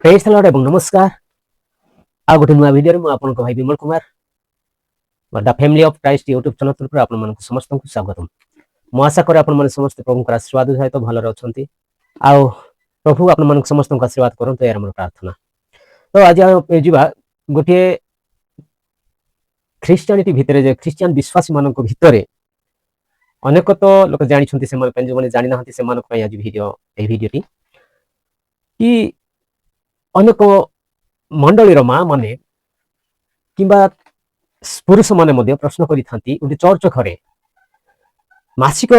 ପ୍ରେଜ୍ ଦ ଲର୍ଡ ଏବଂ ନମସ୍କାର। ଆଉ ଗୋଟେ ନୂଆ ଭିଡ଼ିଓରେ ମୁଁ ଆପଣଙ୍କ ଭାଇ Bimal Kumar the family of Christ YouTube channel ତରଫରୁ ଆପଣମାନଙ୍କୁ ସମସ୍ତଙ୍କୁ ସ୍ୱାଗତମ। ମୁଁ ଆଶା କରେ ଆପଣମାନେ ସମସ୍ତେ ପ୍ରଭୁଙ୍କର ଆଶୀର୍ବାଦ ସହିତ ଭଲରେ ଅଛନ୍ତି ଆଉ ପ୍ରଭୁ ଆପଣମାନଙ୍କୁ ସମସ୍ତଙ୍କୁ ଆଶୀର୍ବାଦ କରନ୍ତୁ, ଏହାର ମୋର ପ୍ରାର୍ଥନା। ତ ଆଜି ଆମେ ଯିବା ଗୋଟିଏ ଖ୍ରୀଷ୍ଟିଆନିଟି ଭିତରେ, ଯେ ଖ୍ରୀଷ୍ଟିଆନ ବିଶ୍ୱାସୀ ମାନଙ୍କ ଭିତରେ ଅନେକ ତ ଲୋକ ଜାଣିଛନ୍ତି, ସେମାନଙ୍କ ପାଇଁ ଯେଉଁମାନେ ଜାଣିନାହାନ୍ତି ସେମାନଙ୍କ ପାଇଁ ଆଜି ଏହି ଭିଡ଼ିଓଟି କି ଅନେକ ମଣ୍ଡଳୀର ମା ମାନେ କିମ୍ବା ପୁରୁଷମାନେ ମଧ୍ୟ ପ୍ରଶ୍ନ କରିଥାନ୍ତି, ଗୋଟେ ଚର୍ଚ୍ଚ ଘରେ ମାସିକ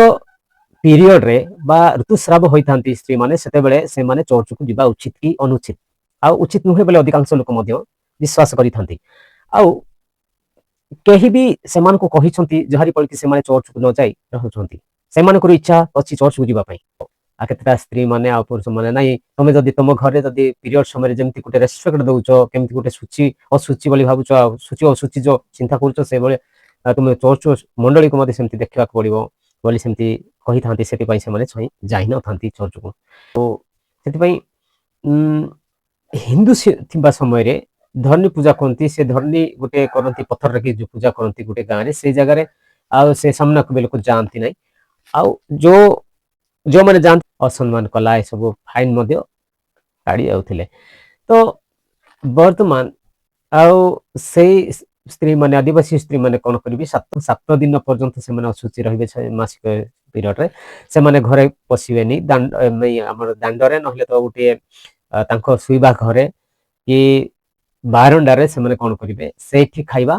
ପିରିୟଡରେ ବା ଋତୁସ୍ରାବ ହୋଇଥାନ୍ତି ସ୍ତ୍ରୀମାନେ, ସେତେବେଳେ ସେମାନେ ଚର୍ଚ୍ଚକୁ ଯିବା ଉଚିତ କି ଅନୁଚିତ, ଆଉ ଉଚିତ ନୁହେଁ ବୋଲି ଅଧିକାଂଶ ଲୋକ ମଧ୍ୟ ବିଶ୍ୱାସ କରିଥାନ୍ତି। ଆଉ କେହି ବି ସେମାନଙ୍କୁ କହିଛନ୍ତି ଯାହାରି ଫଳରେ ସେମାନେ ଚର୍ଚ୍ଚକୁ ନ ଯାଇ ରହୁଛନ୍ତି, ସେମାନଙ୍କର ଇଚ୍ଛା ଅଛି ଚର୍ଚ୍ଚକୁ ଯିବା ପାଇଁ। ଆଉ କେତେଟା ସ୍ତ୍ରୀ ମାନେ ଆଉ ପୁରୁଷ ମାନେ ନାଇଁ, ତମେ ଯଦି ତମ ଘରେ ଯଦି ପିରିୟଡ ସମୟରେ ଯେମିତି ଗୋଟେ ରେସ୍ପେକ୍ଟ ଦଉଛ, କେମିତି ଗୋଟେ ସୂଚି ଅଶୁଚି ବୋଲି ଭାବୁଛ, ଆଉ ସୂଚି ଅଶୁଚି ଯୋଉ ଚିନ୍ତା କରୁଛ, ସେଇଭଳି ତୁମେ ଚର୍ଚ୍ଚ ମଣ୍ଡଳୀକୁ ମଧ୍ୟ ସେମିତି ଦେଖିବାକୁ ପଡିବ ବୋଲି ସେମିତି କହିଥାନ୍ତି। ସେଥିପାଇଁ ସେମାନେ ଯାଇନଥାନ୍ତି ଚର୍ଚ୍ଚକୁ। ତ ସେଥିପାଇଁ ହିନ୍ଦୁ ଥିବା ସମୟରେ ଧର୍ନୀ ପୂଜା କରନ୍ତି। ସେ ଧର୍ନୀ ଗୋଟେ କରନ୍ତି, ପଥର ରଖି ଯୋଉ ପୂଜା କରନ୍ତି ଗୋଟେ ଗାଁରେ, ସେଇ ଜାଗାରେ ଆଉ ସେ ସାମ୍ନାକୁ ବିଲକୁଲ ଯାଆନ୍ତି ନାହିଁ। ଆଉ ଯୋଉମାନେ ଯାଆନ୍ତି ଅସମ୍ମାନ କଲା ଏସବୁ ଫାଇନ ମଧ୍ୟ କାଢି ଯାଉଥିଲେ। ତ ବର୍ତ୍ତମାନ ଆଉ ସେଇ ସ୍ତ୍ରୀ ମାନେ, ଆଦିବାସୀ ସ୍ତ୍ରୀ ମାନେ କଣ କରିବେ, ସାତ ଦିନ ପର୍ଯ୍ୟନ୍ତ ସେମାନେ ଅଶୁଚି ରହିବେ। ମାସିକ ପିରିୟଡରେ ସେମାନେ ଘରେ ପଶିବେନି, ଆମର ଦାଣ୍ଡରେ ନହେଲେ ତ ଗୋଟିଏ ତାଙ୍କ ଶୋଇବା ଘରେ କି ବାରଣ୍ଡାରେ ସେମାନେ କଣ କରିବେ, ସେଇଠି ଖାଇବା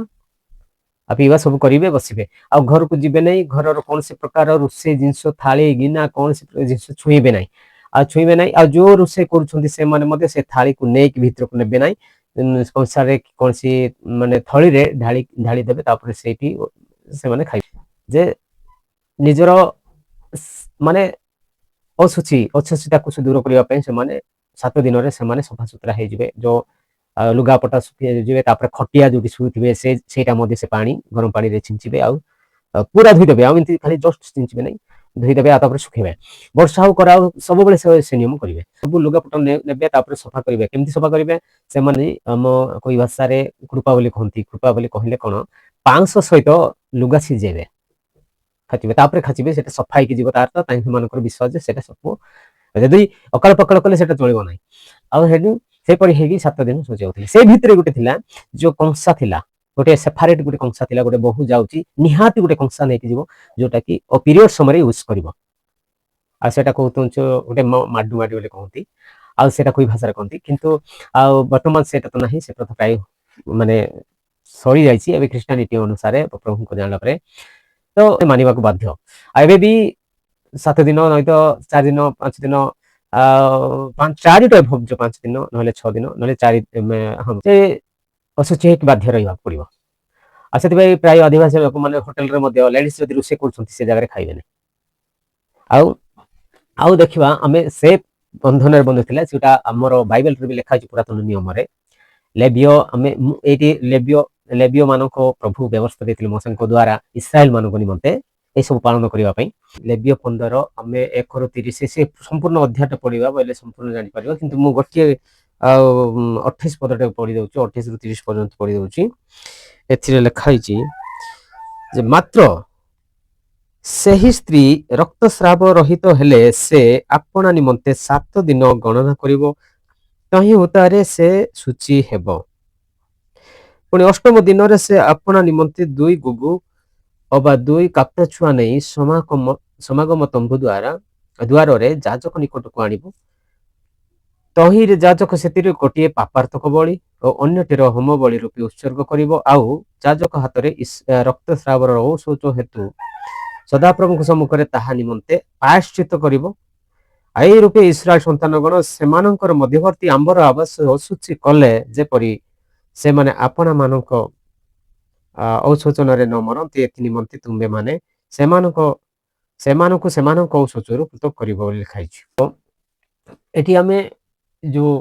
ଆଉ ପିଇବା ସବୁ କରିବେ, ବସିବେ। ଆଉ ଘରକୁ ଯିବେ ନାହିଁ, ଘରର କୌଣସି ପ୍ରକାର ରୋଷେଇ ଜିନିଷ, ଥାଳି ଗିନା କୌଣସି ଜିନିଷ ଛୁଇଁବେ ନାହିଁ। ଆଉ ଛୁଇଁବେ ନାହିଁ, ଆଉ ଯୋଉ ରୋଷେଇ କରୁଛନ୍ତି ସେମାନେ ମଧ୍ୟ ସେ ଥାଳିକୁ ନେଇକି ଭିତରକୁ ନେବେ ନାହିଁ। କଂସାରେ କୌଣସି ମାନେ ଥଳିରେ ଢାଳି ଦେବେ, ତାପରେ ସେଇଠି ସେମାନେ ଖାଇବେ। ଯେ ନିଜର ମାନେ ଅଶୁଚିତାକୁ ଦୂର କରିବା ପାଇଁ ସେମାନେ 7 ଦିନରେ ସେମାନେ ସଫାସୁତୁରା ହେଇଯିବେ। ଯୋଉ ଲୁଗାପଟା ଶୁଖିଯିବେ, ତାପରେ ଖଟିଆ ଯୋଉଠି ଶୋଇଥିବେ ସେଇଟା ମଧ୍ୟ ସେ ପାଣି, ଗରମ ପାଣିରେ ଛିଞ୍ଚିବେ, ଆଉ ପୁରା ଧୋଇଦେବେ। ଆଉ ଏମିତି ଖାଲି ଜଷ୍ଟ ଛିଞ୍ଚିବେ ନାହିଁ, ଧୋଇଦେବେ ଆଉ ତାପରେ ଶୁଖେଇବେ। ବର୍ଷା ହଉ ଖରା ହଉ ସବୁବେଳେ ସେ ନିୟମ କରିବେ। ସବୁ ଲୁଗାପଟା ନେବେ, ତାପରେ ସଫା କରିବେ। କେମିତି ସଫା କରିବେ? ସେମାନେ ଆମ କୋଇ ଭାଷାରେ କୃପା ବୋଲି କହନ୍ତି। କୃପା ବୋଲି କହିଲେ କଣ, ପାଉଁଶ ସହିତ ଲୁଗା ସିଝେଇବେ, ଖାଚିବେ, ତାପରେ ଖାଚିବେ, ସେଟା ସଫା ହେଇକି ଯିବ। ତାର ତ ସେମାନଙ୍କର ବିଶ୍ୱାସ ଯେ ସେଟା ସବୁ, ଯଦି ଅକାଳ ପକାଳ କଲେ ସେଟା ଚଳିବ ନାହିଁ। ଆଉ ସେଠୁ ସେପରି ହେଇକି 7 ଦିନ ସଜାଉଥିଲେ। ସେଇ ଭିତରେ ଗୋଟେ ଥିଲା ଯୋଉ କଂସା ଥିଲା, ଗୋଟେ ସେପାରେଟ ଗୋଟେ କଂସା ଥିଲା। ଗୋଟେ ବୋହୂ ଯାଉଛି, ନିହାତି ଗୋଟେ କଂସା ନେଇକି ଯିବ, ଯୋଉଟା କି ପିରିୟଡ ସମୟରେ ୟୁଜ କରିବ। ଆଉ ସେଟା କହୁଛନ୍ତି ଗୋଟେ ମାଡୁମାଡି ବୋଲି କହନ୍ତି, ଆଉ ସେଟା କୋଇ ଭାଷାରେ କହନ୍ତି। କିନ୍ତୁ ଆଉ ବର୍ତ୍ତମାନ ସେଟା ତ ନାହିଁ, ସେଟା ତ ପ୍ରାୟ ମାନେ ସରି ଯାଇଛି ଏବେ ଖ୍ରୀଷ୍ଟିଆନିଟି ଅନୁସାରେ, ପ୍ରଭୁଙ୍କୁ ଜାଣିଲା ପରେ ତ ମାନିବାକୁ ବାଧ୍ୟ। ଆଉ ଏବେ ବି 7 ଦିନ ନହେଲେ ତ 4 ଦିନ 5 ଦିନ, ଆଉ 4ଟା ଭାବୁଛ, 5 ଦିନ ନହେଲେ 6 ଦିନ ନହେଲେ 4, ସେ ଅଶୁଚି ହେଇକି ବାଧ୍ୟ ରହିବାକୁ ପଡିବ। ଆଉ ସେଥିପାଇଁ ପ୍ରାୟ ଆଦିବାସୀ ଲୋକମାନେ ହୋଟେଲରେ ମଧ୍ୟ ଲେଡିଜ ଯଦି ରୋଷେଇ କରୁଛନ୍ତି, ସେ ଜାଗାରେ ଖାଇବେନି। ଆଉ ଆଉ ଦେଖିବା, ଆମେ ସେ ବନ୍ଧନରେ ବନ୍ଧୁଥିଲେ, ଯୋଉଟା ଆମର ବାଇବେଲରେ ବି ଲେଖା ଅଛି, ପୁରାତନ ନିୟମରେ। ଲେବିୟ, ଆମେ ଏଇଠି ଲେବିୟ ମାନଙ୍କ ପ୍ରଭୁ ବ୍ୟବସ୍ଥା ଦେଇଥିଲେ ମୋଶେଙ୍କ ଦ୍ୱାରା ଇସ୍ରାଏଲ ମାନଙ୍କ ନିମନ୍ତେ ଏସବୁ ପାଳନ କରିବା ପାଇଁ। ଲେବିୟ 15 ଆମେ 1-30 ସେ ସମ୍ପୂର୍ଣ୍ଣ ଅଧ୍ୟାୟଟା ପଢିବା ବୋଇଲେ ସମ୍ପୂର୍ଣ୍ଣ ଜାଣିପାରିବା। କିନ୍ତୁ ମୁଁ ଗୋଟିଏ ଆଉ 28 ପଦଟାକୁ ପଢି ଦଉଛି, 28ରୁ 30 ପର୍ଯ୍ୟନ୍ତ ପଢି ଦଉଛି। ଏଥିରେ ଲେଖା ହେଇଛି ଯେ ମାତ୍ର ସେହି ସ୍ତ୍ରୀ ରକ୍ତସ୍ରାବ ରହିତ ହେଲେ ସେ ଆପଣା ନିମନ୍ତେ 7 ଦିନ ଗଣନା କରିବ, ତହିଁ ଉତ୍ତାରେ ସେ ସୂଚି ହେବ। ପୁଣି 8ମ ଦିନରେ ସେ ଆପଣା ନିମନ୍ତେ 2 ଗୁଗୁ ଅବା 2 କାପ୍ତ ଛୁଆ ନେଇ ସମାଗମ ତମ୍ବୁ ଦ୍ୱାରରେ ଯାଜକ ନିକଟକୁ ଆଣିବ। ତହିଁରେ ଯାଜକ ସେଥିରେ ଗୋଟିଏ ପାପାର୍ଥକ ବଳି ଓ ଅନ୍ୟଟିର ହୋମ ବଳି ରୂପେ ଉତ୍ସର୍ଗ କରିବ। ଆଉ ଯାଜକ ହାତରେ ରକ୍ତସ୍ରାବର ଔଷଧ ହେତୁ ସଦାପ୍ରଭୁଙ୍କ ସମ୍ମୁଖରେ ତାହା ନିମନ୍ତେ ପ୍ରାୟଶ୍ଚିତ କରିବ। ଏହି ରୂପେ ଇସ୍ରାଏଲ ସନ୍ତାନଗଣ ସେମାନଙ୍କର ମଧ୍ୟବର୍ତ୍ତୀ ଆମ୍ବର ଅଶୁଚି କଲେ, ଯେପରି ସେମାନେ ଆପଣା ମାନଙ୍କ ଔଷୋଚନରେ ନ ମରନ୍ତି, ଏଥି ନିମନ୍ତେ ତୁମ୍ଭେ ମାନେ ସେମାନଙ୍କୁ ସେମାନଙ୍କ ଔଷଧରୁ ପୃଥକ କରିବ ବୋଲି ଲେଖାଇଛି। ଏଠି ଆମେ ଯୋଉ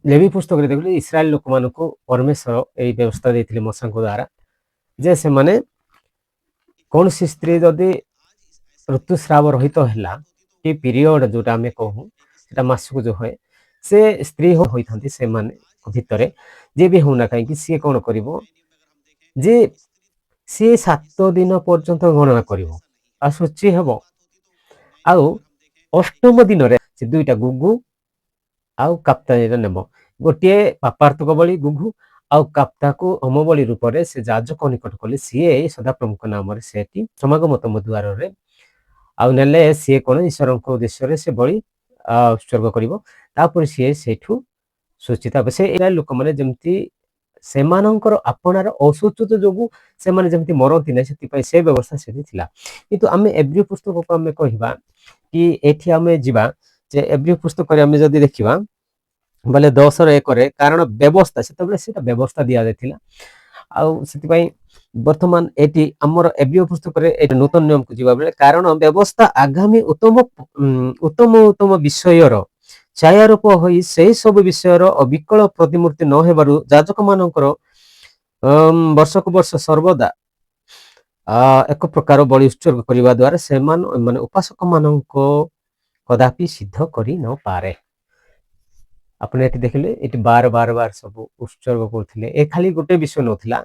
ଲେବି ପୁସ୍ତକରେ ଦେଖିଲୁ, ଇସ୍ରାଏଲ ଲୋକମାନଙ୍କୁ ପରମେଶ୍ୱର ଏହି ବ୍ୟବସ୍ଥା ଦେଇଥିଲେ ମୋଶେଙ୍କ ଦ୍ୱାରା, ଯେ ସେମାନେ କୌଣସି ସ୍ତ୍ରୀ ଯଦି ଋତୁସ୍ରାବ ରହିତ ହେଲା, କି ପିରିୟଡ ଯୋଉଟା ଆମେ କହୁ, ସେଟା ମାସକୁ ଯୋଉ ହୁଏ, ସେ ସ୍ତ୍ରୀ ହୋଇଥାନ୍ତି ସେମାନେ ଭିତରେ ଯିଏ ବି ହଉନା କାହିଁକି ସିଏ କଣ କରିବ ଯେ ସିଏ 7 ଦିନ ପର୍ଯ୍ୟନ୍ତ ଗଣନା କରିବ ଆଉ ଶୁଚି ହେବ। ଆଉ ଅଷ୍ଟମ ଦିନରେ ସେ ଦୁଇଟା ଗୁଗୁ ଆଉ କାପ୍ତାନୀର ନେବ। ଗୋଟିଏ ପାପାର୍ଥକ ବଳି ଗୁଘୁ ଆଉ କାପ୍ତାକୁ ହୋମ ବଳି ରୂପରେ ସେ ଯାଜକ ନିକଟ କଲେ ସିଏ ସଦାପ୍ରଭୁଙ୍କ ନାମରେ ସେଠି ସମାଗମ ତମ ଦ୍ୱାରରେ ଆଉ ନେଲେ ସିଏ କଣ ଈଶ୍ୱରଙ୍କ ଉଦ୍ଦେଶ୍ୟରେ ସେ ବଳି ଉତ୍ସର୍ଗ କରିବ। ତାପରେ ସିଏ ସେଇଠୁ ସୂଚିତ ହେବ। ସେ ଏରା ଲୋକମାନେ ଯେମିତି ସେମାନଙ୍କର ଆପଣାର ଅସୁଚିତ ଯୋଗୁଁ ସେମାନେ ଯେମିତି ମରନ୍ତି ନାହିଁ ସେଥିପାଇଁ ସେ ବ୍ୟବସ୍ଥା ସେଠି ଥିଲା। କିନ୍ତୁ ଆମେ ଏଭ୍ରି ପୁସ୍ତକକୁ ଆମେ କହିବା କି ଏଠି ଆମେ ଯିବା ଯେ ଏଭ୍ରି ପୁସ୍ତକରେ ଆମେ ଯଦି ଦେଖିବା ବୋଲେ 10:1 କାରଣ ବ୍ୟବସ୍ଥା ସେତେବେଳେ ସେଇଟା ବ୍ୟବସ୍ଥା ଦିଆଯାଇଥିଲା। ଆଉ ସେଥିପାଇଁ ବର୍ତ୍ତମାନ ଏଠି ଆମର ଏଭ୍ରି ପୁସ୍ତକରେ ଏଠି ନୂତନ ନିୟମକୁ ଯିବା ବେଳେ କାରଣ ବ୍ୟବସ୍ଥା ଆଗାମୀ ଉତ୍ତମ ବିଷୟର ଛାୟାରୂପ ହୋଇ ସେହି ସବୁ ବିଷୟର ଅବିକଳ ପ୍ରତିମୂର୍ତ୍ତି ନ ହେବାରୁ ଯାଜକ ମାନଙ୍କର ବର୍ଷକୁ ବର୍ଷ ସର୍ବଦା ଏକ ପ୍ରକାର ବଳି ଉତ୍ସର୍ଗ କରିବା ଦ୍ୱାରା ସେମାନେ ମାନେ ଉପାସକ ମାନଙ୍କ କଦାପି ସିଦ୍ଧ କରି ନପାରେ। ଆପଣ ଏଠି ଦେଖିଲେ ଏଠି ବାର ସବୁ ଉତ୍ସର୍ଗ କରୁଥିଲେ। ଏ ଖାଲି ଗୋଟେ ବିଷୟ ନଥିଲା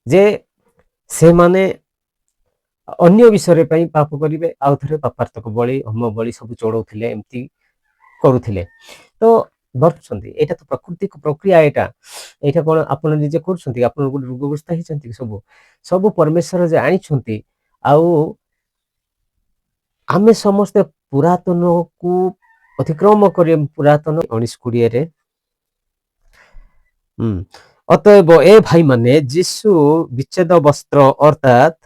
ଯେ ସେମାନେ ଅନ୍ୟ ବିଷୟ ପାଇଁ ପାପ କରିବେ ଆଉ ଥରେ ପାପାର୍ଥକ ବଳି ହୋମ ବଳି ସବୁ ଚଢଉଥିଲେ ଏମିତି କରୁଥିଲେ। ତ ଭାବୁଛନ୍ତି ଏଇଟା ତ ପ୍ରାକୃତିକ ପ୍ରକ୍ରିୟା ଏଇଟା କଣ ଆପଣ ନିଜେ କରୁଛନ୍ତି ଆପଣ ଗୋଟେ ରୋଗଗ୍ରସ୍ତ ହେଇଛନ୍ତି ସବୁ ପରମେଶ୍ୱର ଯେ ଆଣିଛନ୍ତି। ଆଉ ଆମେ ସମସ୍ତେ ପୁରାତନକୁ ଅତିକ୍ରମ କରି ପୁରାତନ 19:20 ଅତଏବ ଏ ଭାଇ ମାନେ ଯୀଶୁ ବିଚ୍ଛେଦ ବସ୍ତ୍ର ଅର୍ଥାତ୍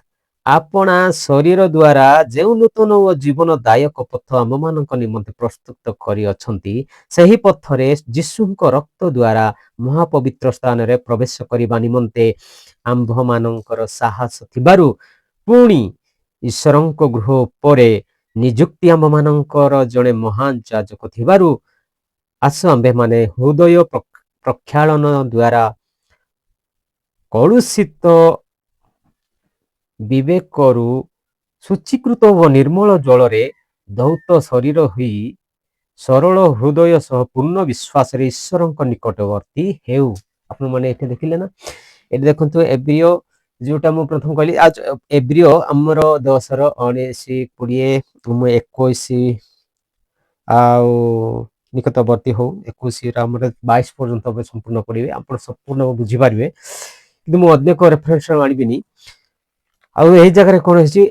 ଆପଣା ଶରୀର ଦ୍ୱାରା ଯେଉଁ ନୂତନ ଓ ଜୀବନଦାୟକ ପଥ ଆମମାନଙ୍କ ନିମନ୍ତେ ପ୍ରସ୍ତୁତ କରିଅଛନ୍ତି ସେହି ପଥରେ ଯୀଶୁଙ୍କ ରକ୍ତ ଦ୍ୱାରା ମହାପବିତ୍ର ସ୍ଥାନରେ ପ୍ରବେଶ କରିବା ନିମନ୍ତେ ଆମ୍ଭମାନଙ୍କର ସାହସ ଥିବାରୁ ପୁଣି ଈଶ୍ୱରଙ୍କ ଗୃହ ଉପରେ ନିଯୁକ୍ତି ଆମମାନଙ୍କର ଜଣେ ମହାନ ଯାଜକ ଥିବାରୁ ଆସ ଆମ୍ଭେମାନେ ହୃଦୟ ପ୍ରକ୍ଷାଳନ ଦ୍ୱାରା କଳୁଷିତ ବିବେକରୁ ଶୁଚୀକୃତ ଓ ନିର୍ମଳ ଜଳରେ ଧୌତ ଶରୀର ହୋଇ ସରଳ ହୃଦୟ ସହ ପୂର୍ଣ୍ଣ ବିଶ୍ୱାସରେ ଈଶ୍ୱରଙ୍କ ନିକଟବର୍ତ୍ତୀ ହେଉ। ଆପଣମାନେ ଏଠି ଦେଖିଲେ ନା ଏଠି ଦେଖନ୍ତୁ ଏବ୍ରିୟ ଯୋଉଟା ମୁଁ ପ୍ରଥମ କହିଲି ଏବ୍ରିୟ ଆମର 10:19-20-21 ଆଉ ନିକଟବର୍ତ୍ତୀ ହଉ 21 ଆମର 22 ପର୍ଯ୍ୟନ୍ତ ସମ୍ପୂର୍ଣ୍ଣ ପଢିବେ ଆପଣ ସମ୍ପୂର୍ଣ୍ଣ ବୁଝିପାରିବେ। କିନ୍ତୁ ମୁଁ ଅନେକ ରେଫରେନ୍ସ ଆଣିବିନି। ଆଉ ଏହି ଜାଗାରେ କଣ ହେଇଛି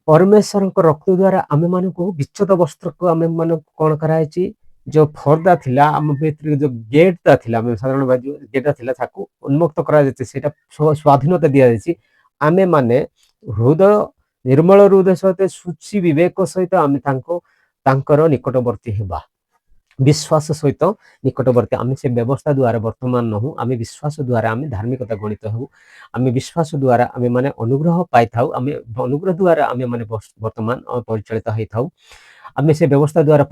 ପରମେଶ୍ୱରଙ୍କ ରକ୍ତ ଦ୍ୱାରା ଆମେ ମାନଙ୍କୁ ବିଚ୍ଛେଦ ବସ୍ତ୍ରକୁ ଆମେ ମାନଙ୍କୁ କଣ କରାହେଇଛି ଯୋଉ ପର୍ଦ୍ଦା ଥିଲା ଆମ ଭିତରେ ଯୋଉ ଗେଟ୍ଟା ଥିଲା ଆମେ ସାଧାରଣ ଗେଟ୍ଟା ଥିଲା ତାକୁ ଉନ୍ମୁକ୍ତ କରାଯାଇଛି ସେଇଟା ସ୍ୱାଧୀନତା ଦିଆଯାଇଛି। ଆମେ ମାନେ ହୃଦୟ ନିର୍ମଳ ହୃଦୟ ସହିତ ଶୁଚି ବିବେକ ସହିତ ଆମେ ତାଙ୍କର ନିକଟବର୍ତ୍ତୀ ହେବା ବିଶ୍ୱାସ ସହିତ ନିକଟବର୍ତ୍ତୀ ଆମେ ସେ ବ୍ୟବସ୍ଥା ଦ୍ୱାରା ବର୍ତ୍ତମାନ ନହୁ ଆମେ ବିଶ୍ୱାସ ଦ୍ୱାରା ଆମେ ଧାର୍ମିକତା ଗଣିତ ହେଉ ଆମେ ବିଶ୍ୱାସ ଦ୍ୱାରା ଆମେ ମାନେ ଅନୁଗ୍ରହ ପାଇଥାଉ ଆମେ ଅନୁଗ୍ରହ ଦ୍ୱାରା ଆମେ ମାନେ ବର୍ତ୍ତମାନ ପରିଚାଳିତ ହେଇଥାଉ। ଆମେ ସେ ବ୍ୟବସ୍ଥା ଦ୍ୱାରା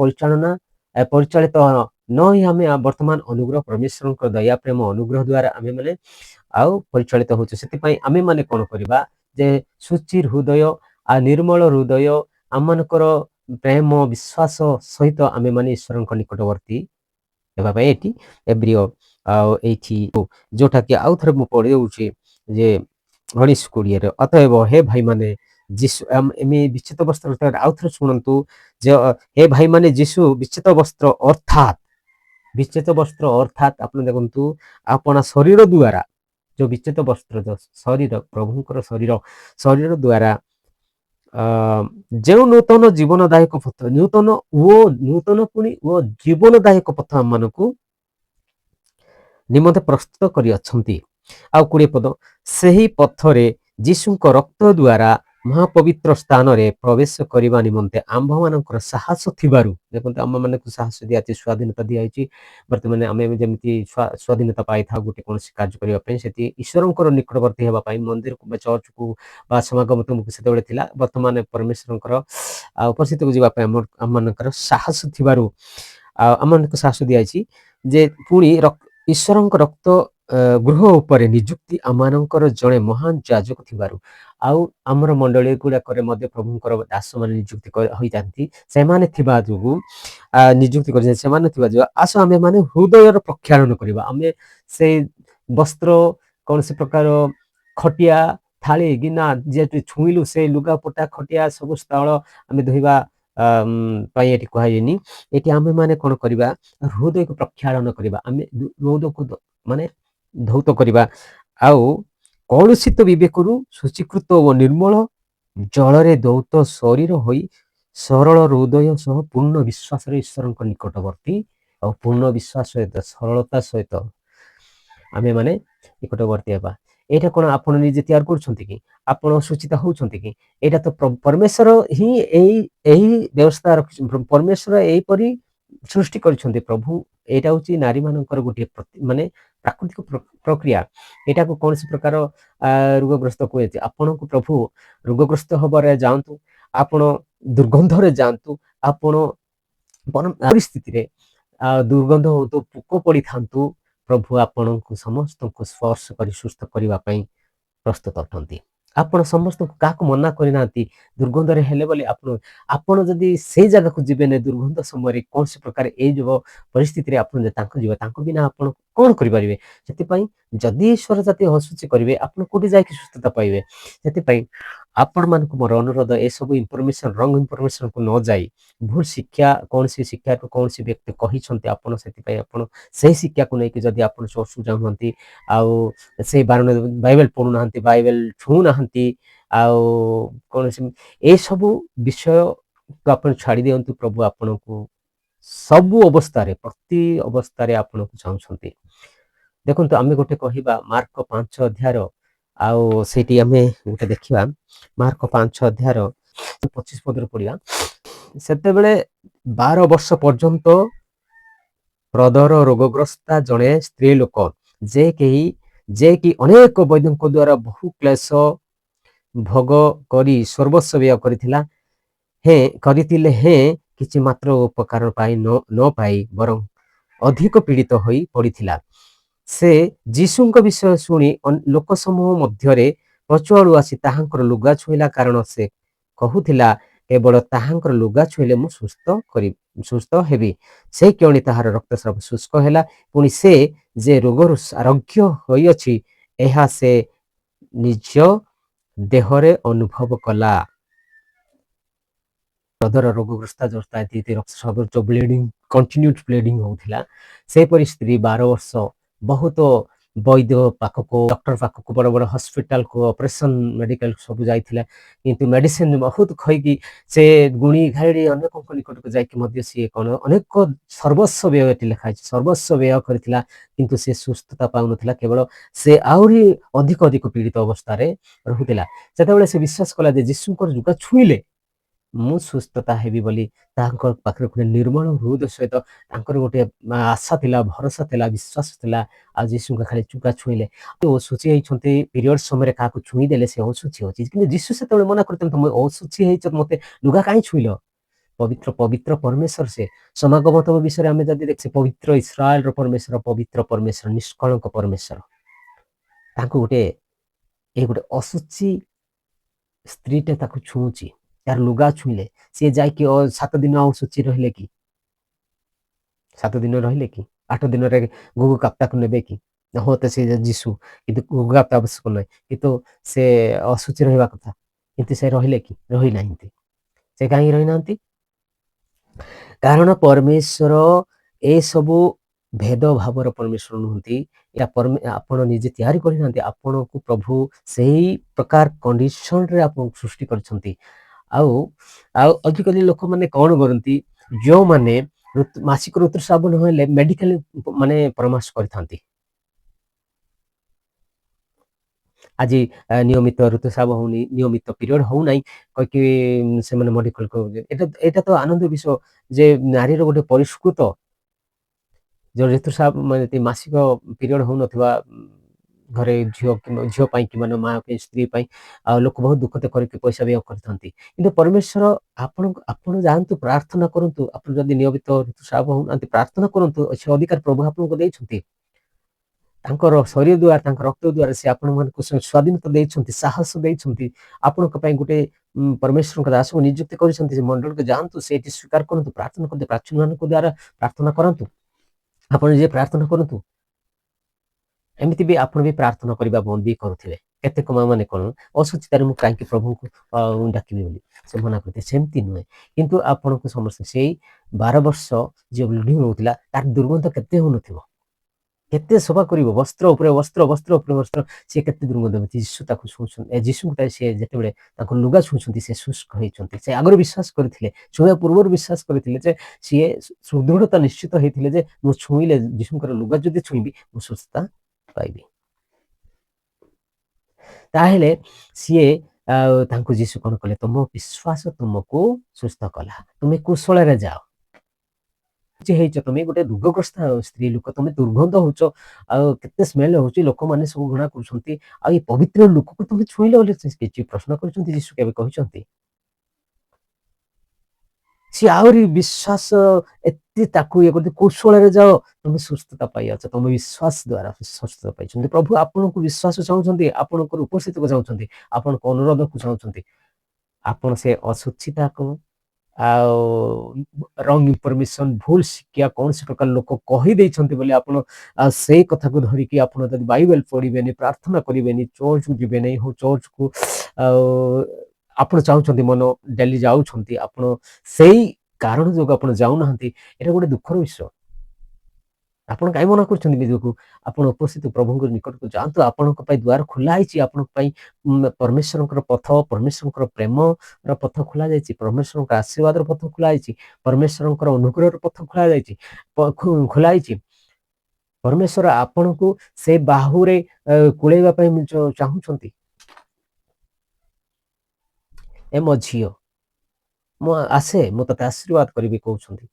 ପରିଚାଳିତ ନ ହିଁ ଆମେ ବର୍ତ୍ତମାନ ଅନୁଗ୍ରହ ପରମେଶ୍ୱରଙ୍କ ଦୟା ପ୍ରେମ ଅନୁଗ୍ରହ ଦ୍ୱାରା ଆମେ ମାନେ ଆଉ ପରିଚାଳିତ ହଉଛୁ। ସେଥିପାଇଁ ଆମେ ମାନେ କଣ କରିବା ଯେ ସୁଚିର ହୃଦୟ ଆଉ ନିର୍ମଳ ହୃଦୟ ଆମମାନଙ୍କର ପ୍ରେମ ବିଶ୍ୱାସ ସହିତ ଆମେ ମାନେ ଈଶ୍ୱରଙ୍କ ନିକଟବର୍ତ୍ତୀ ହେବା ପାଇଁ ଏଠି ଏବ୍ରିୟ ଆଉ ଏଇଠି ଯୋଉଟା କି ଆଉ ଥରେ ମୁଁ ପଢି ଦଉଛି ଯେ 19:20 ଅତଏବ ହେ ଭାଇ ମାନେ ଯୀଶୁ ବିଚ୍ଛେଦ ବସ୍ତ୍ର ଆଉ ଥରେ ଶୁଣନ୍ତୁ ଯେ ହେ ଭାଇ ମାନେ ଯୀଶୁ ବିଚ୍ଛେଦ ବସ୍ତ୍ର ଅର୍ଥାତ୍ ଆପଣ ଦେଖନ୍ତୁ ଆପଣା ଶରୀର ଦ୍ୱାରା ଯୋଉ ବିଚ୍ଛେଦ ବସ୍ତ୍ର ଶରୀର ପ୍ରଭୁଙ୍କର ଶରୀର ଦ୍ୱାରା ଯେଉଁ ନୂତନ ଜୀବନଦାୟକ ପଥ ନୂତନ ପୁଣି ଓ ଜୀବନଦାୟକ ପଥ ଆମମାନଙ୍କୁ ନିମନ୍ତେ ପ୍ରସ୍ତୁତ କରିଅଛନ୍ତି। ଆଉ 20 ପଦ ସେହି ପଥରେ ଯୀଶୁଙ୍କ ରକ୍ତ ଦ୍ୱାରା ମହାପବିତ୍ର ସ୍ଥାନରେ ପ୍ରବେଶ କରିବା ନିମନ୍ତେ ଆମ୍ଭମାନଙ୍କର ସାହସ ଥିବାରୁ ଦେଖନ୍ତୁ ଆମମାନଙ୍କୁ ସାହସ ଦିଆଯାଇଛି ସ୍ୱାଧୀନତା ଦିଆଯାଇଛି। ବର୍ତ୍ତମାନ ଆମେ ଯେମିତି ସ୍ୱାଧୀନତା ପାଇଥାଉ ଗୋଟେ କୌଣସି କାର୍ଯ୍ୟ କରିବା ପାଇଁ ସେଠି ଈଶ୍ୱରଙ୍କର ନିକଟବର୍ତ୍ତୀ ହେବା ପାଇଁ ମନ୍ଦିରକୁ ବା ଚର୍ଚ୍ଚକୁ ବା ସମାଗମ ତୁମକୁ ସେତେବେଳେ ଥିଲା ବର୍ତ୍ତମାନ ପରମେଶ୍ୱରଙ୍କର ଉପସ୍ଥିତିକୁ ଯିବା ପାଇଁ ଆମମାନଙ୍କର ସାହସ ଥିବାରୁ ଆଉ ଆମମାନଙ୍କୁ ସାହସ ଦିଆଯାଇଛି ଯେ ପୁଣି ଈଶ୍ୱରଙ୍କ ରକ୍ତ ଗୃହ ଉପରେ ନିଯୁକ୍ତି ଆମମାନଙ୍କର ଜଣେ ମହାନ ଯାଜକ ଥିବାରୁ ଆଉ ଆମର ମଣ୍ଡଳୀ ଗୁଡାକରେ ମଧ୍ୟ ପ୍ରଭୁଙ୍କର ଦାସମାନେ ନିଯୁକ୍ତି ହୋଇଥାନ୍ତି। ସେମାନେ ଥିବା ଯୋଗୁଁ ନିଯୁକ୍ତି କରିଛନ୍ତି, ସେମାନେ ଥିବା ଯୋଗୁଁ ଆସ ଆମେ ମାନେ ହୃଦୟର ପ୍ରକ୍ଷାଳନ କରିବା। ଆମେ ସେଇ ବସ୍ତ୍ର, କୌଣସି ପ୍ରକାର ଖଟିଆ, ଥାଳି, ଗିନା ଯେହେତୁ ଛୁଇଁଲୁ ସେ ଲୁଗାପଟା, ଖଟିଆ ସବୁ ସ୍ଥଳ ଆମେ ଧୋଇବା ପାଇଁ ଏଠି କୁହାଯାଇନି। ଏଠି ଆମେ ମାନେ କଣ କରିବା, ହୃଦୟକୁ ପ୍ରକ୍ଷାଳନ କରିବା, ଆମେ ହୃଦୟକୁ ମାନେ ଧୌତ କରିବା। ଆଉ କଳୁଷିତ ବିବେକରୁ ଶୁଚୀକୃତ ଓ ନିର୍ମଳ ଜଳରେ ଦୌତ ଶରୀର ହୋଇ ସରଳ ହୃଦୟ ସହ ପୂର୍ଣ୍ଣ ବିଶ୍ୱାସରେ ଈଶ୍ୱରଙ୍କ ନିକଟବର୍ତ୍ତୀ, ଆଉ ପୂର୍ଣ୍ଣ ବିଶ୍ୱାସ ସହିତ ସରଳତା ସହିତ ଆମେ ମାନେ ନିକଟବର୍ତ୍ତୀ ହେବା। ଏଇଟା କଣ ଆପଣ ନିଜେ ତିଆରି କରୁଛନ୍ତି କି? ଆପଣ ସୂଚିତ ହଉଛନ୍ତି କି? ଏଇଟା ତ ପରମେଶ୍ୱର ହିଁ ଏହି ବ୍ୟବସ୍ଥା ରଖିଛନ୍ତି। ପରମେଶ୍ୱର ଏଇପରି ସୃଷ୍ଟି କରିଛନ୍ତି ପ୍ରଭୁ। ଏଇଟା ହଉଛି ନାରୀ ମାନଙ୍କର ଗୋଟିଏ ମାନେ ପ୍ରାକୃତିକ ପ୍ରକ୍ରିୟା। ଏଇଟାକୁ କୌଣସି ପ୍ରକାର ରୋଗଗ୍ରସ୍ତ କୁହାଯାଇଛି। ଆପଣଙ୍କୁ ପ୍ରଭୁ ରୋଗଗ୍ରସ୍ତ ହବାରେ ଯାଆନ୍ତୁ, ଆପଣ ଦୁର୍ଗନ୍ଧରେ ଯାଆନ୍ତୁ, ଆପଣ ପରିସ୍ଥିତିରେ ଦୁର୍ଗନ୍ଧ ହଉନ୍ତୁ, ପୋକ ପଡିଥାନ୍ତୁ, ପ୍ରଭୁ ଆପଣଙ୍କୁ ସମସ୍ତଙ୍କୁ ସ୍ପର୍ଶ କରି ସୁସ୍ଥ କରିବା ପାଇଁ ପ୍ରସ୍ତୁତ ଅଟନ୍ତି। ଆପଣ ସମସ୍ତଙ୍କୁ କାହାକୁ ମନା କରିନାହାନ୍ତି ଦୁର୍ଗନ୍ଧରେ ହେଲେ ବୋଲି। ଆପଣ ଯଦି ସେଇ ଜାଗାକୁ ଯିବେନି ଦୁର୍ଗନ୍ଧ ସମୟରେ, କୌଣସି ପ୍ରକାର ଏଇ ଯୋଉ ପରିସ୍ଥିତିରେ ଆପଣ ତାଙ୍କୁ ଯିବେ, ତାଙ୍କ ବିନା ଆପଣ କଣ କରିପାରିବେ? ସେଥିପାଇଁ ଯଦି ଈଶ୍ୱର ଜାତି ଅଶୁଚି କରିବେ, ଆପଣ କୋଉଠି ଯାଇକି ସୁସ୍ଥତା ପାଇବେ? ସେଥିପାଇଁ ଆପଣ ମାନଙ୍କୁ ମୋର ଅନୁରୋଧ, ଏସବୁ ଇନଫର୍ମେସନ, ରଙ୍ଗ ଇନଫର୍ମେସନକୁ ନ ଯାଇ ଭୁଲ ଶିକ୍ଷା, କୌଣସି ଶିକ୍ଷାକୁ କୌଣସି ବ୍ୟକ୍ତି କହିଛନ୍ତି, ଆପଣ ସେଥିପାଇଁ ଆପଣ ସେଇ ଶିକ୍ଷାକୁ ନେଇକି ଯଦି ଆପଣ ଚର୍ଚ୍ଚକୁ ଯାଉନାହାନ୍ତି, ଆଉ ସେଇ ବାଇବେଲ ପଢୁନାହାନ୍ତି, ବାଇବେଲ ଛୁଉଁନାହାନ୍ତି, ଆଉ କୌଣସି ଏସବୁ ବିଷୟକୁ ଆପଣ ଛାଡ଼ି ଦିଅନ୍ତୁ। ପ୍ରଭୁ ଆପଣଙ୍କୁ ସବୁ ଅବସ୍ଥାରେ, ପ୍ରତି ଅବସ୍ଥାରେ ଆପଣଙ୍କୁ ଚାହୁଁଛନ୍ତି। ଦେଖନ୍ତୁ, ଆମେ ଗୋଟେ କହିବା ମାର୍କ 5 ଅଧ୍ୟାୟର, ଆଉ ସେଇଠି ଆମେ ଗୋଟେ ଦେଖିବା ମାର୍କ 5 ଅଧ୍ୟାୟର 25 ପଦରେ ପଢିବା। ସେତେବେଳେ 12 ବର୍ଷ ପର୍ଯ୍ୟନ୍ତ ହୃଦୟର ରୋଗଗ୍ରସ୍ତା ଜଣେ ସ୍ତ୍ରୀ ଲୋକ, ଯେ କି ଅନେକ ବୈଦ୍ୟଙ୍କ ଦ୍ୱାରା ବହୁ କ୍ଲେଶ ଭୋଗ କରି ସର୍ବସ୍ୱ ବ୍ୟୟ କରିଥିଲେ ହେଁ କିଛି ମାତ୍ର ଉପକାର ପାଇ ନ ପାଇ ବରଂ ଅଧିକ ପୀଡ଼ିତ ହୋଇ ପଡ଼ିଥିଲା। ସେ ଯୀଶୁଙ୍କ ବିଷୟ ଶୁଣି ଲୋକ ସମୂହ ମଧ୍ୟରେ ପଛଆଡ଼ୁ ଆସି ତାହାଙ୍କର ଲୁଗା ଛୁଇଁଲା, କାରଣ ସେ କହୁଥିଲା, କେବଳ ତାହାଙ୍କର ଲୁଗା ଛୁଇଁଲେ ମୁଁ ସୁସ୍ଥ ହେବି। ସେ କ୍ଷଣି ତାହାର ରକ୍ତସ୍ରାବ ଶୁଷ୍କ ହେଲା। ପୁଣି ସେ ଯେ ରୋଗରୁ ଆରୋଗ୍ୟ ହୋଇଅଛି, ଏହା ସେ ନିଜ ଦେହରେ ଅନୁଭବ କଲା। ହୃଦୟର ରୋଗଗ୍ରସ୍ତ କଣ୍ଟିନ୍ୟୁଡ୍ ବ୍ଲିଡିଂ ହଉଥିଲା। ସେପରି ସ୍ତ୍ରୀ 12 ବର୍ଷ ବହୁତ ବୈଦ୍ୟ ପାଖକୁ, ଡକ୍ଟର ପାଖକୁ, ବଡ଼ ବଡ଼ ହସ୍ପିଟାଲକୁ, ଅପରେସନ ମେଡିକାଲ ସବୁ ଯାଇଥିଲା, କିନ୍ତୁ ମେଡିସିନ ବହୁତ ଖଇକି ସେ ଗୁଣି ଘାଇଡ଼ି ଅନେକଙ୍କ ନିକଟକୁ ଯାଇକି ମଧ୍ୟ ସିଏ କଣ ଅନେକ ସର୍ବସ୍ୱ ବ୍ୟୟ, ଏଠି ଲେଖା ହେଇଛି ସର୍ବସ୍ୱ ବ୍ୟୟ କରିଥିଲା, କିନ୍ତୁ ସେ ସୁସ୍ଥତା ପାଉନଥିଲା। କେବଳ ସେ ଆହୁରି ଅଧିକ ପୀଡ଼ିତ ଅବସ୍ଥାରେ ରହୁଥିଲା। ସେତେବେଳେ ସେ ବିଶ୍ୱାସ କଲା ଯେ ଯୀଶୁଙ୍କର ଲୁଗା ଛୁଇଁଲେ ମୁଁ ସୁସ୍ଥତା ହେବି ବୋଲି। ତାଙ୍କ ପାଖରେ ଗୋଟେ ନିର୍ମଳ ହୃଦୟ ସହିତ ତାଙ୍କର ଗୋଟେ ଆଶା ଥିଲା, ଭରସା ଥିଲା, ବିଶ୍ୱାସ ଥିଲା। ଆଉ ଯୀଶୁଙ୍କ ଖାଲି ଲୁଗା ଛୁଇଁଲେ, ଅଶୁଚି ହେଇଛନ୍ତି, ପିରିୟଡ଼ ସମୟରେ କାହାକୁ ଛୁଇଁ ଦେଲେ ସେ ଅଶୁଚି ହଉଛି। କିନ୍ତୁ ଯୀଶୁ ସେତେବେଳେ ମନା କରିଥିଲେ, ତମେ ଅଶୁଚି ହେଇଛ, ମତେ ଲୁଗା କାହିଁ ଛୁଇଁଲ? ପବିତ୍ର ପରମେଶ୍ୱର ସେ। ସମାଗମ ବିଷୟରେ ଆମେ ଯଦି ଦେଖି, ପବିତ୍ର ଇସ୍ରାଏଲର ପରମେଶ୍ୱର, ପବିତ୍ର ପରମେଶ୍ୱର, ନିଷ୍କଳଙ୍କ ପରମେଶ୍ୱର, ତାଙ୍କୁ ଗୋଟେ ଅଶୁଚି ସ୍ତ୍ରୀଟେ ତାକୁ ଛୁଉଁଛି, ତାର ଲୁଗା ଛୁଇଁଲେ, ସିଏ ଯାଇକି 7 ଦିନ ଆଉ ଶୁଚି ରହିଲେ କି? 7 ଦିନ ରହିଲେ କି? 8 ଦିନରେ ଗୁଗୁ କାପ୍ତାକୁ ନେବେ କି? ହୁଏତ ସେ ଯୀଶୁ, କିନ୍ତୁ ଗୁଗୁ କାପ୍ତା ଆବଶ୍ୟକ ନାହିଁ, କିନ୍ତୁ ସେ ଅଶୁଚି ରହିବା କଥା। କିନ୍ତୁ ସେ ରହିଲେ କି? ରହିନାହାନ୍ତି। ସେ କାହିଁକି ରହିନାହାନ୍ତି? କାରଣ ପରମେଶ୍ୱର ଏସବୁ ଭେଦଭାବର ପରମେଶ୍ୱର ନୁହନ୍ତି। ଆପଣ ନିଜେ ତିଆରି କରିନାହାନ୍ତି। ଆପଣଙ୍କୁ ପ୍ରଭୁ ସେଇ ପ୍ରକାର କଣ୍ଡିସନରେ ଆପଣଙ୍କୁ ସୃଷ୍ଟି କରିଛନ୍ତି। ଆଉ ଆଜିକାଲି ଲୋକମାନେ କଣ କରନ୍ତି, ଯେଉଁମାନେ ମାସିକ ଋତୁସ୍ରାବ ନହେଲେ ମେଡିକାଲ ମାନେ ପରାମର୍ଶ କରିଥାନ୍ତି। ଆଜି ନିୟମିତ ଋତୁସ୍ରାବ ହଉନି, ନିୟମିତ ପିରିୟଡ଼ ହଉନାହିଁ କହିକି ସେମାନେ ମେଡିକାଲକୁ, ଏଇଟା ତ ଆନନ୍ଦ ବିଷୟ ଯେ ନାରୀର ଗୋଟେ ପରିଷ୍କୃତ ଯୋଉ ଋତୁସ୍ରାବ ମାନେ ମାସିକ ପିରିୟଡ଼ ହଉନଥିବା ଘରେ ଝିଅ ପାଇଁ କି ମାନେ ମା ପାଇଁ, ସ୍ତ୍ରୀ ପାଇଁ, ଆଉ ଲୋକ ବହୁତ ଦୁଃଖ କରିକି ପଇସା ବ୍ୟୟ କରିଥାନ୍ତି। କିନ୍ତୁ ପରମେଶ୍ୱର ଆପଣ ଯାଆନ୍ତୁ, ପ୍ରାର୍ଥନା କରନ୍ତୁ। ଆପଣ ଯଦି ନିୟମିତ ଋତୁସ୍ରାବ ହଉନାହାନ୍ତି, ପ୍ରାର୍ଥନା କରନ୍ତୁ, ସେ ଅଧିକାର ପ୍ରଭୁ ଆପଣଙ୍କୁ ଦେଇଛନ୍ତି। ତାଙ୍କର ଶରୀର ଦ୍ୱାରା ତାଙ୍କ ରକ୍ତ ଦ୍ୱାରା ସେ ଆପଣମାନଙ୍କୁ ସ୍ୱାଧୀନତା ଦେଇଛନ୍ତି, ସାହସ ଦେଇଛନ୍ତି। ଆପଣଙ୍କ ପାଇଁ ଗୋଟେ ପରମେଶ୍ୱରଙ୍କ ଦାସକୁ ନିଯୁକ୍ତି କରିଛନ୍ତି। ସେ ମଣ୍ଡଳକୁ ଯାଆନ୍ତୁ, ସେଇଠି ସ୍ୱୀକାର କରନ୍ତୁ, ପ୍ରାର୍ଥନା କରନ୍ତୁ, ପ୍ରାଚୀନମାନଙ୍କ ଦ୍ୱାରା ପ୍ରାର୍ଥନା କରନ୍ତୁ, ଆପଣ ନିଜେ ପ୍ରାର୍ଥନା କରନ୍ତୁ। ଏମିତି ବି ଆପଣ ବି ପ୍ରାର୍ଥନା କରିବା ବନ୍ଦ ବି କରୁଥିବେ। କେତେକ ମା ମାନେ କଣ ଅସୁଚିତାରେ ମୁଁ କାହିଁକି ପ୍ରଭୁଙ୍କୁ ଡାକିବି ବୋଲି ସେ ମନା କରିଥିଲେ। ସେମିତି ନୁହେଁ, କିନ୍ତୁ ଆପଣଙ୍କୁ ସମସ୍ତେ ସେଇ 12 ବର୍ଷ ଯିଏ ବ୍ଲିଡିଂ ରହୁଥିଲା ତାର ଦୁର୍ଗନ୍ଧ କେତେ ହଉନଥିବ, କେତେ ସଫା କରିବ, ବସ୍ତ୍ର ଉପରେ ବସ୍ତ୍ର, ବସ୍ତ୍ର ଉପରେ ବସ୍ତ୍ର, ସେ କେତେ ଦୁର୍ଗନ୍ଧ। ଯୀଶୁ ତାକୁ ଛୁଉଁଛନ୍ତି, ଯୀଶୁଙ୍କୁ ସେ ଯେତେବେଳେ ତାଙ୍କ ଲୁଗା ଛୁଉଁଛନ୍ତି ସେ ଶୁଷ୍କ ହେଇଛନ୍ତି। ସେ ଆଗରୁ ବିଶ୍ୱାସ କରିଥିଲେ, ଛୁଇଁବା ପୂର୍ବରୁ ବିଶ୍ୱାସ କରିଥିଲେ ଯେ ସିଏ ସୁଦୃଢ଼ତା ନିଶ୍ଚିତ ହେଇଥିଲେ ଯେ ମୁଁ ଛୁଇଁଲେ, ଯୀଶୁଙ୍କର ଲୁଗା ଯଦି ଛୁଇଁବି ମୁଁ ସୁସ୍ଥତା ପାଇବି। ତାହେଲେ ସିଏ ତାଙ୍କୁ ଯୀଶୁ କଣ କଲେ, ତମ ବିଶ୍ୱାସ ତୁମକୁ ସୁସ୍ଥ କଲା, ତୁମେ କୁଶଳରେ ଯାଅ। ହେଇଛ, ତମେ ଗୋଟେ ରୋଗଗ୍ରସ୍ତ ସ୍ତ୍ରୀ ଲୋକ, ତମେ ଦୁର୍ଗନ୍ଧ ହଉଛ, ଆଉ କେତେ ସ୍ମେଲ ହଉଛି, ଲୋକମାନେ ସବୁ ଘୃଣା କରୁଛନ୍ତି, ଆଉ ଏ ପବିତ୍ର ଲୋକକୁ ତମେ ଛୁଇଁଲେ ବୋଲି କିଛି ପ୍ରଶ୍ନ କରୁଛନ୍ତି? ଯୀଶୁ କେବେ କହିଛନ୍ତି? ସିଏ ଆହୁରି ବିଶ୍ୱାସ ଏତେ ତାକୁ ଇଏ କରୁଛି, କୌଶଳରେ ଯାଅ, ତମେ ସୁସ୍ଥତା ପାଇଯାଉଛ, ତମ ବିଶ୍ୱାସ ଦ୍ୱାରା ସୁସ୍ଥତା ପାଇଛନ୍ତି। ପ୍ରଭୁ ଆପଣଙ୍କୁ ବିଶ୍ୱାସ ଚାହୁଁଛନ୍ତି, ଆପଣଙ୍କର ଉପସ୍ଥିତିକୁ ଚାହୁଁଛନ୍ତି, ଆପଣଙ୍କ ଅନୁରୋଧକୁ ଚାହୁଁଛନ୍ତି। ଆପଣ ସେ ଅସୁଚିତାକୁ ଆଉ ରଙ୍ଗ ଇନଫର୍ମେସନ, ଭୁଲ ଶିକ୍ଷା, କୌଣସି ପ୍ରକାର ଲୋକ କହିଦେଇଛନ୍ତି ବୋଲି ଆପଣ ସେଇ କଥାକୁ ଧରିକି ଆପଣ ଯଦି ବାଇବେଲ ପଢିବେନି, ପ୍ରାର୍ଥନା କରିବେନି, ଚର୍ଚ୍ଚକୁ ଯିବେନି, ହଉ ଚର୍ଚ୍ଚକୁ ଆଉ ଆପଣ ଚାହୁଁଛନ୍ତି ମନ ଡେଲି ଯାଉଛନ୍ତି, ଆପଣ ସେଇ କାରଣ ଯୋଗୁଁ ଆପଣ ଯାଉନାହାନ୍ତି, ଏଇଟା ଗୋଟେ ଦୁଃଖର ବିଷୟ। ଆପଣ କାହିଁ ମନା କରୁଛନ୍ତି ନିଜକୁ? ଆପଣ ଉପସ୍ଥିତ ପ୍ରଭୁଙ୍କ ନିକଟକୁ ଯାଆନ୍ତୁ, ଆପଣଙ୍କ ପାଇଁ ଦ୍ୱାର ଖୋଲା ହେଇଛି, ଆପଣଙ୍କ ପାଇଁ ପରମେଶ୍ୱରଙ୍କର ପଥ, ପରମେଶ୍ୱରଙ୍କର ପ୍ରେମର ପଥ ଖୋଲା ଯାଇଛି, ପରମେଶ୍ୱରଙ୍କ ଆଶୀର୍ବାଦର ପଥ ଖୋଲା ହେଇଛି, ପରମେଶ୍ୱରଙ୍କର ଅନୁଗ୍ରହର ପଥ ଖୋଲା ଯାଇଛି, ଖୋଲା ହେଇଛି। ପରମେଶ୍ୱର ଆପଣଙ୍କୁ ସେ ବାହୁରେ କୁଳେଇବା ପାଇଁ ଚାହୁଁଛନ୍ତି। ଏ ମୋ ଝିଅ, ମୁଁ ଆସେ, ମୁଁ ତତେ ଆଶୀର୍ବାଦ କରିବି କହୁଛନ୍ତି।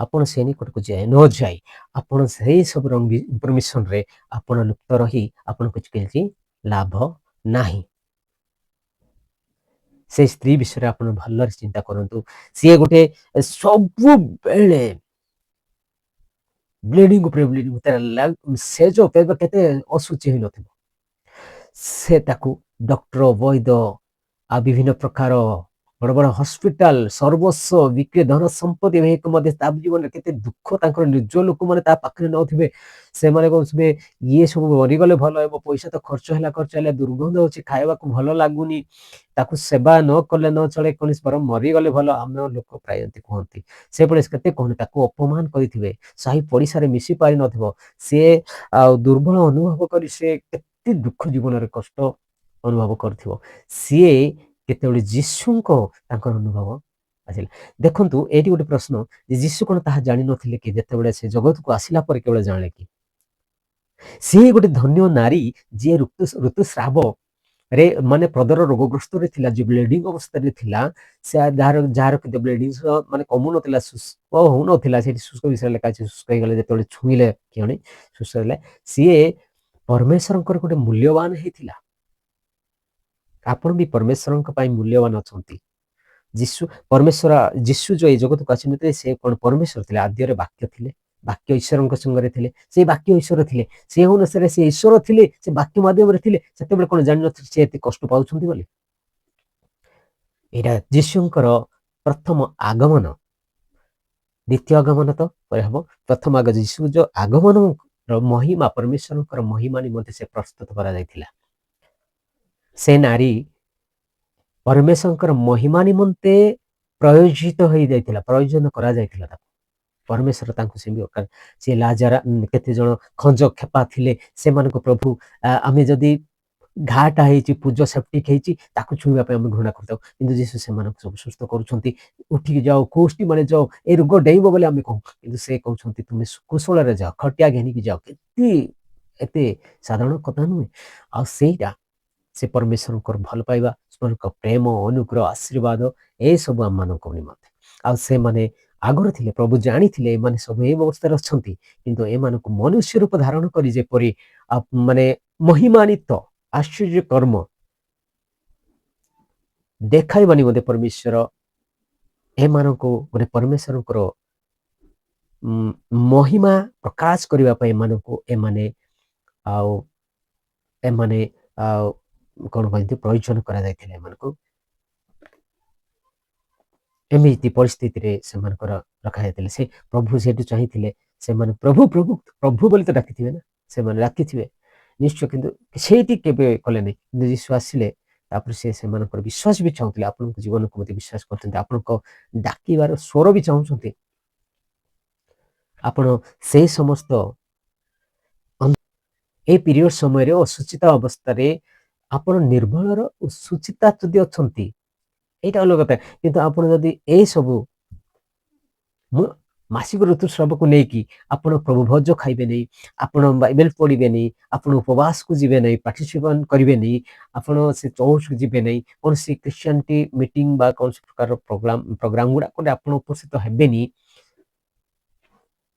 ଆପଣ ସେ ନିକଟକୁ ନ ଯାଇ ଆପଣ ସେଇ ସବୁ ରଙ୍ଗ ଇନଫର୍ମେସନରେ ଆପଣ ଲୁପ୍ତ ରହି ଆପଣଙ୍କୁ କିଛି ଲାଭ ନାହିଁ। ସେ ସ୍ତ୍ରୀ ବିଷୟରେ ଆପଣ ଭଲରେ ଚିନ୍ତା କରନ୍ତୁ। ସିଏ ଗୋଟେ ସବୁବେଳେ ବ୍ଲିଡିଂ ଉପରେ ବ୍ଲିଡିଂ, ସେ ଯୋଉ କେତେ ଅଶୁଚି ହେଇନଥିବ, ସେ ତାକୁ ଡକ୍ଟର, ବୈଦ୍ୟ ଆଉ ବିଭିନ୍ନ ପ୍ରକାର ବଡ଼ ବଡ଼ ହସ୍ପିଟାଲ ସର୍ବସ୍ୱ ବିକ୍ରି, ଧନ ସମ୍ପତ୍ତି ହେଇକି ମଧ୍ୟ ତା ଜୀବନରେ କେତେ ଦୁଃଖ, ତାଙ୍କର ନିଜ ଲୋକମାନେ ତା ପାଖରେ ନଥିବେ, ସେମାନେ କହୁଥିବେ ଇଏ ସବୁ ମରିଗଲେ ଭଲ ହେବ, ପଇସା ତ ଖର୍ଚ୍ଚ ହେଲା, ଦୁର୍ଗନ୍ଧ ହଉଛି, ଖାଇବାକୁ ଭଲ ଲାଗୁନି, ତାକୁ ସେବା ନ କଲେ ନ ଚଳେ, କୌଣସି ବରଂ ମରିଗଲେ ଭଲ, ଆମ ଲୋକ ପ୍ରାୟ ଏମିତି କୁହନ୍ତି। ସେଭଳି କେତେ କହନ୍ତି, ତାକୁ ଅପମାନ କରିଥିବେ, ସାହି ପଡ଼ିଶାରେ ମିଶି ପାରିନଥିବ, ସିଏ ଆଉ ଦୁର୍ବଳ ଅନୁଭବ କରି ସେ କେତେ ଦୁଃଖ ଜୀବନରେ କଷ୍ଟ ଅନୁଭବ କରିଥିବ। ସିଏ କେତେବେଳେ ଯୀଶୁଙ୍କ ତାଙ୍କର ଅନୁଭବ ଆସିଲା। ଦେଖନ୍ତୁ ଏଇଠି ଗୋଟେ ପ୍ରଶ୍ନ, ଯେ ଯୀଶୁ କଣ ତାହା ଜାଣିନଥିଲେ କି? ଯେତେବେଳେ ସେ ଜଗତକୁ ଆସିଲା ପରେ କେବଳ ଜାଣିଲେ କି ସିଏ ଗୋଟେ ଧନ୍ୟ ନାରୀ ଯିଏ ଋତୁସ୍ରାବ ରେ ମାନେ ପ୍ରଦର ରୋଗଗ୍ରସ୍ତରେ ଥିଲା, ଯିଏ ବ୍ଲିଡିଂ ଅବସ୍ଥାରେ ଥିଲା, ସେ ଯାହାର କିନ୍ତୁ ବ୍ଲିଡିଂ ମାନେ କମୁନଥିଲା, ଶୁଷ୍କ ହଉନଥିଲା, ସେଠି ଶୁଷ୍କ ବିଷୟରେ ଲେଖା ଅଛି, ଶୁଷ୍କ ହେଇଗଲେ ଯେତେବେଳେ ଛୁଇଁଲେ କିଣେ ଶୁଷ୍କ ହେଲେ, ସିଏ ପରମେଶ୍ୱରଙ୍କର ଗୋଟେ ମୂଲ୍ୟବାନ ହେଇଥିଲା। ଆପଣ ବି ପରମେଶ୍ୱରଙ୍କ ପାଇଁ ମୂଲ୍ୟବାନ ଅଛନ୍ତି। ଯୀଶୁ ଯୋଉ ଏଇ ଜଗତକୁ ଆସିନଥିଲେ, ସେ କଣ ପରମେଶ୍ୱର ଥିଲେ? ଆଦ୍ୟରେ ବାକ୍ୟ ଥିଲେ, ବାକ୍ୟ ଈଶ୍ୱରଙ୍କ ସଙ୍ଗରେ ଥିଲେ, ସେଇ ବାକ୍ୟ ଈଶ୍ୱର ଥିଲେ, ସେ ଅନୁସାରେ ସେ ଈଶ୍ୱର ଥିଲେ, ସେ ବାକ୍ୟ ମାଧ୍ୟମରେ ଥିଲେ। ସେତେବେଳେ କଣ ଜାଣିନଥିଲେ ସେ ଏତେ କଷ୍ଟ ପାଉଛନ୍ତି ବୋଲି? ଏଇଟା ଯୀଶୁଙ୍କର ପ୍ରଥମ ଆଗମନ, ଦ୍ୱିତୀୟ ଆଗମନ ତ ହବ, ପ୍ରଥମ ଯୀଶୁ ଯୋଉ ଆଗମନର ମହିମା, ପରମେଶ୍ୱରଙ୍କର ମହିମା ନିମନ୍ତେ ସେ ପ୍ରସ୍ତୁତ କରାଯାଇଥିଲା। ସେ ନାରୀ ପରମେଶ୍ୱରଙ୍କର ମହିମା ନିମନ୍ତେ ପ୍ରୟୋଜିତ ହେଇଯାଇଥିଲା, ପ୍ରୟୋଜନ କରାଯାଇଥିଲା ତାକୁ। ପରମେଶ୍ୱର ତାଙ୍କୁ ସେ ଲାଜାରା, କେତେ ଜଣ ଖଞ୍ଜ ଖେପା ଥିଲେ, ସେମାନଙ୍କୁ ପ୍ରଭୁ ଆମେ ଯଦି ଘାଟା ହେଇଛି, ପୂଜ ସେପ୍ଟିକ ହେଇଛି, ତାକୁ ଛୁଇଁବା ପାଇଁ ଆମେ ଘୃଣା କରିଥାଉ, କିନ୍ତୁ ଯୀଶୁ ସେମାନଙ୍କୁ ସବୁ ସୁସ୍ଥ କରୁଛନ୍ତି। ଉଠିକି ଯାଅ, କୋଷ୍ଠୀ ମାନେ ଯାଅ, ଏ ରୋଗ ଡେଇଁବ ବୋଲି ଆମେ କହୁ, କିନ୍ତୁ ସେ କହୁଛନ୍ତି ତୁମେ କୁଶଳରେ ଯାଅ, ଖଟିଆ ଘେନିକି ଯାଅ। ଏତେ ସାଧାରଣ କଥା ନୁହେଁ। ଆଉ ସେଇଟା ସେ ପରମେଶ୍ୱରଙ୍କର ଭଲ ପାଇବା, ପ୍ରେମ, ଅନୁଗ୍ରହ, ଆଶୀର୍ବାଦ, ଏସବୁ ଆମମାନଙ୍କ ନିମନ୍ତେ। ଆଉ ସେମାନେ ଆଗରୁ ଥିଲେ, ପ୍ରଭୁ ଜାଣିଥିଲେ ଏମାନେ ସବୁ ଏ ଅବସ୍ଥାରେ ଅଛନ୍ତି, କିନ୍ତୁ ଏମାନଙ୍କୁ ମନୁଷ୍ୟ ରୂପ ଧାରଣ କରି ଯେପରି ମାନେ ମହିମାନିତ ଆଶ୍ଚର୍ଯ୍ୟ କର୍ମ ଦେଖାଇବା ନିମନ୍ତେ ପରମେଶ୍ୱର ଏମାନଙ୍କୁ ଗୋଟେ ପରମେଶ୍ୱରଙ୍କର ମହିମା ପ୍ରକାଶ କରିବା ପାଇଁ ଏମାନେ ଆଉ ଏମାନେ ଆଉ କଣ କହନ୍ତି ପ୍ରୟୋଜନ କରାଯାଇଥିଲା ଏମାନଙ୍କୁ ଏମିତି ପରିସ୍ଥିତିରେ ସେମାନଙ୍କର ରଖାଯାଇଥିଲେ। ସେ ପ୍ରଭୁ ସେଠୁ ଚାହିଁଥିଲେ ସେମାନେ ପ୍ରଭୁ ପ୍ରଭୁ ପ୍ରଭୁ ବୋଲି ତ ଡାକିଥିବେ ନା, ସେମାନେ ଡାକିଥିବେ ନିଶ୍ଚୟ, କିନ୍ତୁ ସେଇଠି କେବେ କଲେନି। କିନ୍ତୁ ଯୀଶୁ ଆସିଲେ ତାପରେ ସେ ସେମାନଙ୍କର ବିଶ୍ୱାସ ବି ଚାହୁଁଥିଲେ, ଆପଣଙ୍କ ଜୀବନକୁ ମଧ୍ୟ ବିଶ୍ୱାସ କରୁଛନ୍ତି, ଆପଣଙ୍କ ଡାକିବାର ସ୍ୱର ବି ଚାହୁଁଛନ୍ତି। ଆପଣ ସେଇ ସମସ୍ତ এই ପିରିୟଡ଼ ସମୟରେ ଅସୁଚିତା ଅବସ୍ଥାରେ ଆପଣ ନିର୍ଭଳର ସୁଚିତା ଯଦି ଅଛନ୍ତି ଏଇଟା ଅଲଗା କଥା, କିନ୍ତୁ ଆପଣ ଯଦି ଏଇ ସବୁ ମାସିକ ଋତୁସ୍ରାବକୁ ନେଇକି ଆପଣ ପ୍ରଭୁ ଭୋଜ ଖାଇବେନି, ଆପଣ ବାଇବେଲ ପଢିବେନି, ଆପଣ ଉପବାସକୁ ଯିବେ ନାହିଁ, ପାର୍ଟିସିପେଟ କରିବେନି, ଆପଣ ସେ ଚର୍ଚ୍ଚକୁ ଯିବେ ନାହିଁ, କୌଣସି ଖ୍ରୀଷ୍ଟିଆନିଟି ମିଟିଂ ବା କୌଣସି ପ୍ରକାର ପ୍ରୋଗ୍ରାମ ଗୁଡାକରେ ଆପଣ ଉପସ୍ଥିତ ହେବେନି,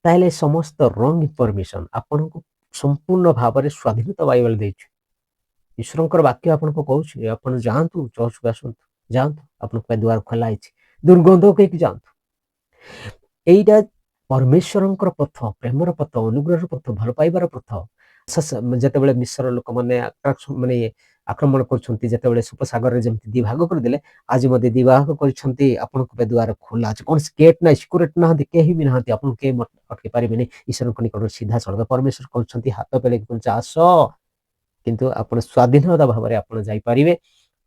ତାହେଲେ ସମସ୍ତ ରଙ୍ଗ ଇନଫର୍ମେସନ ଆପଣଙ୍କୁ ସମ୍ପୂର୍ଣ୍ଣ ଭାବରେ ସ୍ୱାଧୀନତା ବାଇବେଲ ଦେଇଛି। ଈଶ୍ୱରଙ୍କର ବାକ୍ୟ ଆପଣଙ୍କୁ କହୁଛି ଆପଣ ଯାଆନ୍ତୁ, ଚର୍ଚ୍ଚକୁ ଆସନ୍ତୁ, ଯାଆନ୍ତୁ, ଆପଣଙ୍କ ପାଇଁ ଦୁଆର ଖୋଲା ହେଇଛି, ଦୁର୍ଗନ୍ଧ କହିକି ଯାଆନ୍ତୁ। এইটা ପରମେଶ୍ୱରଙ୍କର ପଥ, ପ୍ରେମର ପଥ, ଅନୁଗ୍ରହର ପଥ, ଭଲ ପାଇବାର ପଥ। ଯେତେବେଳେ ମିଶ୍ର ଲୋକମାନେ ମାନେ ଆକ୍ରମଣ କରୁଛନ୍ତି, ଯେତେବେଳେ ସୁପସାଗରରେ ଯେମିତି ଦିଭାଗ କରିଦେଲେ, ଆଜି ମଧ୍ୟ ଦିଭାଗ କରିଛନ୍ତି, ଆପଣଙ୍କ ପାଇଁ ଦ୍ୱାର ଖୋଲା ଅଛି, କୌଣସି ଗେଟ୍ ନାହିଁ, ସିକ୍ୟୁରିଟି ନାହାନ୍ତି, କେହି ବି ନାହାନ୍ତି, ଆପଣଙ୍କୁ କେହି ଅଟକେଇ ପାରିବେନି। ଈଶ୍ୱରଙ୍କ ନିକଟରେ ସିଧାସଳଖ ପରମେଶ୍ୱର କହୁଛନ୍ତି ହାତ ପେଳିକି କହୁଛି ଆସ, କିନ୍ତୁ ଆପଣ ସ୍ୱାଧୀନତା ଭାବରେ ଆପଣ ଯାଇପାରିବେ,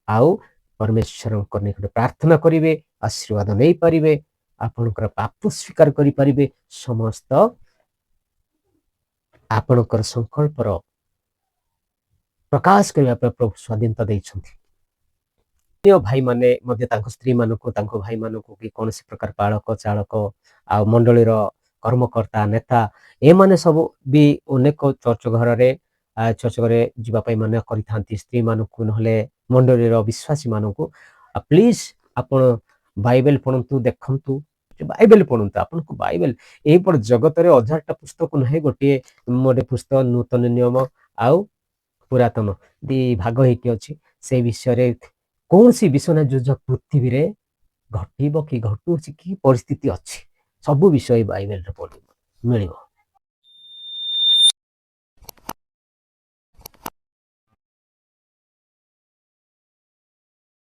ଆଉ ପରମେଶ୍ୱରଙ୍କ ନିକଟରେ ପ୍ରାର୍ଥନା କରିବେ, ଆଶୀର୍ବାଦ ନେଇପାରିବେ, ଆପଣଙ୍କର ପାପ ସ୍ୱୀକାର କରିପାରିବେ, ସମସ୍ତ ଆପଣଙ୍କର ସଂକଳ୍ପର ପ୍ରକାଶ କରିବା ପାଇଁ ପ୍ରଭୁ ସ୍ୱାଧୀନତା ଦେଇଛନ୍ତି। ଭାଇମାନେ ମଧ୍ୟ ତାଙ୍କ ସ୍ତ୍ରୀ ମାନଙ୍କୁ, ତାଙ୍କ ଭାଇମାନଙ୍କୁ, କି କୌଣସି ପ୍ରକାର ପାଳକ ଚାଳକ ଆଉ ମଣ୍ଡଳୀର କର୍ମକର୍ତ୍ତା ନେତା, ଏମାନେ ସବୁ ବି ଅନେକ ଚର୍ଚ୍ଚ ଘରେ ଯିବା ପାଇଁ ମନା କରିଥାନ୍ତି ସ୍ତ୍ରୀ ମାନଙ୍କୁ, ନହେଲେ ମଣ୍ଡଳୀର ବିଶ୍ୱାସୀ ମାନଙ୍କୁ। ପ୍ଲିଜ ଆପଣ ବାଇବେଲ ପଢନ୍ତୁ, ଦେଖନ୍ତୁ, ବାଇବେଲ ପଢନ୍ତୁ, ଆପଣଙ୍କୁ ବାଇବେଲ ଏହିପରି ଜଗତରେ 1000ଟା ପୁସ୍ତକ ନାହିଁ, ଗୋଟିଏ ପୁସ୍ତକ ନୂତନ ନିୟମ ଆଉ ପୁରାତନ ଦି ଭାଗ ହେଇକି ଅଛି। ସେ ବିଷୟରେ କୌଣସି ବିଷୟ ନାହିଁ ଯୋଉ ପୃଥିବୀରେ ଘଟିବ କି ଘଟୁଛି କି ପରିସ୍ଥିତି ଅଛି, ସବୁ ବିଷୟ ବାଇବେଲରେ ମିଳିବ।